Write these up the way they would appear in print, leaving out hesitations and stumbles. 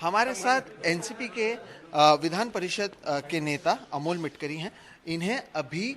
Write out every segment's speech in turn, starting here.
हमारे साथ एनसीपी के विधान परिषद के नेता अमोल मिटकरी हैं। इन्हें अभी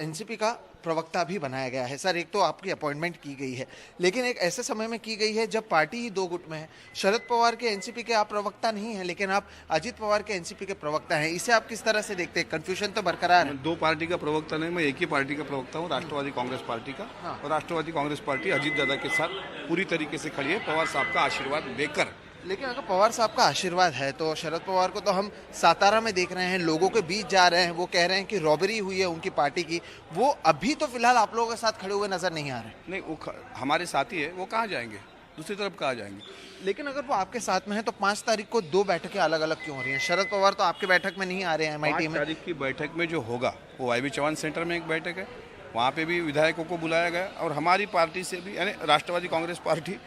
एनसीपी का प्रवक्ता भी बनाया गया है। सर, एक तो आपकी अपॉइंटमेंट की गई है, लेकिन एक ऐसे समय में की गई है जब पार्टी ही दो गुट में है। शरद पवार के एनसीपी के आप प्रवक्ता नहीं हैं, लेकिन आप अजित पवार के एनसीपी के प्रवक्ता हैं। इसे आप किस तरह से देखते हैं? कंफ्यूजन तो बरकरार है। दो पार्टी का प्रवक्ता नहीं, मैं एक ही पार्टी का प्रवक्ता हूँ, राष्ट्रवादी कांग्रेस पार्टी का। और राष्ट्रवादी कांग्रेस पार्टी अजीत दादा के साथ पूरी तरीके से खड़ी है, पवार साहब का आशीर्वाद लेकर। लेकिन अगर पवार साहब का आशीर्वाद है तो शरद पवार को तो हम सातारा में देख रहे हैं, लोगों के बीच जा रहे हैं, वो कह रहे हैं कि रॉबरी हुई है उनकी पार्टी की। वो अभी तो फिलहाल आप लोगों के साथ खड़े हुए नजर नहीं आ रहे। नहीं, वो हमारे साथी है, वो कहाँ जाएंगे? दूसरी तरफ कहाँ जाएंगे? लेकिन अगर वो आपके साथ में है तो 5 तारीख को 2 बैठकें अलग अलग क्यों हो रही हैं? शरद पवार तो आपके बैठक में नहीं आ रहे हैं एमआईटी में। 5 तारीख की बैठक में जो होगा वो वाईबी चौहान सेंटर में एक बैठक है, वहाँ पे भी विधायकों को बुलाया गया। और हमारी पार्टी से भी, यानी राष्ट्रवादी कांग्रेस पार्टी,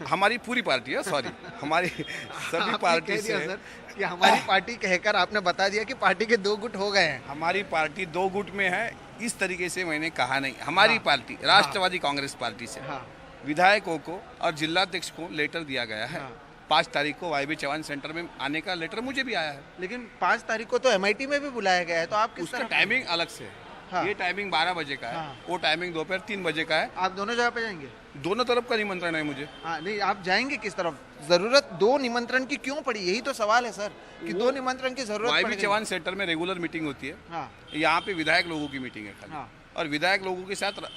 हमारी पूरी पार्टी है, सॉरी, हमारी सभी पार्टी से सर कि हमारी पार्टी कहकर आपने बता दिया कि पार्टी के 2 गुट हो गए हैं। हमारी पार्टी 2 गुट में है, इस तरीके से मैंने कहा नहीं। हमारी पार्टी राष्ट्रवादी कांग्रेस पार्टी से विधायकों को और जिलाध्यक्ष को लेटर दिया गया है। 5 तारीख को वाईबी चौहान सेंटर में आने का लेटर मुझे भी आया है। लेकिन 5 तारीख को तो एमआईटी में भी बुलाया गया है, तो आप किस उसका तरह? टाइमिंग अलग से है। ये टाइमिंग 12 बजे का है, वो टाइमिंग दोपहर 3 बजे का है। आप दोनों जगह पे जाएंगे? दोनों तरफ का निमंत्रण है मुझे। हाँ, नहीं, आप जाएंगे किस तरफ? जरूरत 2 निमंत्रण की क्यों पड़ी? यही तो सवाल है सर कि 2 निमंत्रण की जरूरत वाईबी चौहान सेंटर में रेगुलर मीटिंग होती है। हाँ। यहाँ पे विधायक लोगों की मीटिंग है खाली। हाँ। और विधायक लोगों के साथ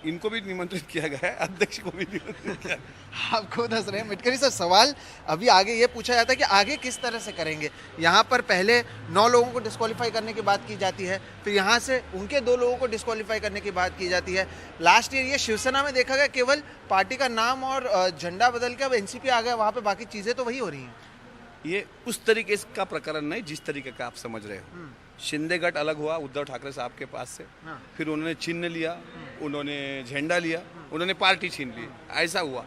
इनको भी निमंत्रित किया गया है, अध्यक्ष को भी निमंत्रित किया। आप खुद हंस रहे हैं मिटकरी सर। सवाल अभी आगे ये पूछा जाता है कि आगे किस तरह से करेंगे। यहाँ पर पहले 9 लोगों को डिस्क्वालीफाई करने की बात की जाती है, फिर यहाँ से उनके 2 लोगों को डिस्क्वालीफाई करने की बात की जाती है। लास्ट ईयर ये शिवसेना में देखा गया, केवल पार्टी का नाम और झंडा बदल के अब एनसीपी आ गया, वहाँ पे बाकी चीज़ें तो वही हो रही हैं। ये उस तरीके का प्रकरण नहीं जिस तरीके का आप समझ रहे हो। शिंदे गट अलग हुआ उद्धव ठाकरे साहब के पास से, फिर उन्होंने चिन्ह लिया, उन्होंने झंडा लिया, उन्होंने पार्टी छीन ली, ऐसा हुआ।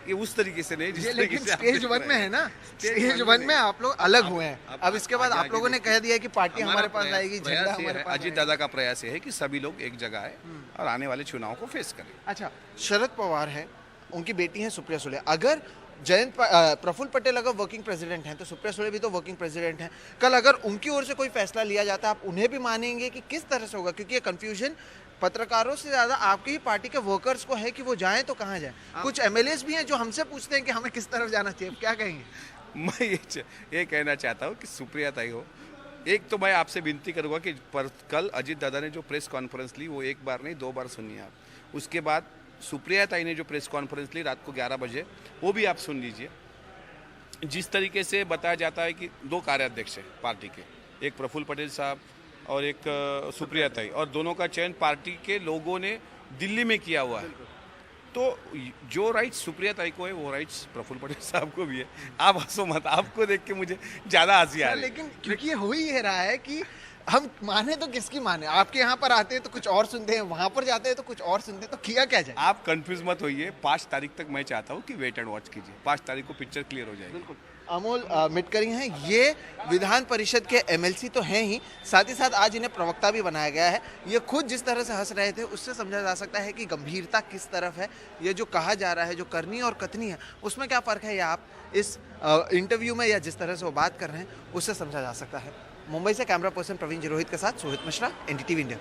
ये उस तरीके से नहीं जिस तरीके से स्टेज 1 में है ना, स्टेज 1 में आप लोग अलग हुए हैं। अब इसके बाद आप लोगों ने कह दिया कि पार्टी हमारे पास आएगी, झंडा हमारे पास। अजीत दादा का प्रयास ये है कि सभी लोग एक जगह आए और आने वाले चुनाव को फेस करें। अच्छा, शरद पवार है, उनकी बेटी है सुप्रिया सुले। अगर प्रफुल्ल पटेल अगर वर्किंग प्रेसिडेंट हैं तो सुप्रिया सुले भी तो वर्किंग प्रेसिडेंट हैं। कल अगर उनकी ओर से कोई फैसला लिया जाता है, आप उन्हें भी मानेंगे कि किस तरह से होगा? क्योंकि ये कंफ्यूजन पत्रकारों से ज्यादा आपकी ही पार्टी के वर्कर्स को है कि वो जाएं तो कहाँ जाएं। कुछ एमएलएस भी हैं जो हमसे पूछते हैं कि हमें किस तरफ जाना चाहिए, क्या कहेंगे? मैं ये कहना चाहता हूँ कि सुप्रिया ताई हो, एक तो मैं आपसे विनती करूँगा कि कल अजीत दादा ने जो प्रेस कॉन्फ्रेंस ली वो एक बार नहीं 2 बार सुनिए आप। उसके बाद सुप्रिया ताई ने जो प्रेस कॉन्फ्रेंस ली रात को 11 बजे, वो भी आप सुन लीजिए। जिस तरीके से बताया जाता है कि 2 कार्याध्यक्ष हैं पार्टी के, एक प्रफुल्ल पटेल साहब और एक सुप्रिया ताई, और दोनों का चयन पार्टी के लोगों ने दिल्ली में किया हुआ है। तो जो राइट्स सुप्रिया ताई को है वो राइट्स प्रफुल्ल पटेल साहब को भी है। आप हंसो मत, आपको देख के मुझे ज़्यादा हंसी आ रही है। लेकिन क्योंकि हो ही ये रहा है कि हम माने तो किसकी माने? आपके यहाँ पर आते हैं तो कुछ और सुनते हैं, वहाँ पर जाते हैं तो कुछ और सुनते हैं, तो किया क्या जाए? आप कंफ्यूज मत होइए। 5 तारीख तक मैं चाहता हूँ कि वेट एंड वॉच कीजिए। 5 तारीख को पिक्चर क्लियर हो जाएगी। बिल्कुल। अमोल मिटकरी हैं, ये विधान परिषद के एमएलसी तो हैं ही, साथ ही साथ आज इन्हें प्रवक्ता भी बनाया गया है। ये खुद जिस तरह से हंस रहे थे उससे समझा जा सकता है कि गंभीरता किस तरफ है। ये जो कहा जा रहा है, जो करनी और कथनी है, उसमें क्या फ़र्क है, या आप इस इंटरव्यू में या जिस तरह से वो बात कर रहे हैं उससे समझा जा सकता है। मुंबई से कैमरा पर्सन प्रवीण जी रोहित के साथ सोहित मिश्रा, एनडीटीवी इंडिया।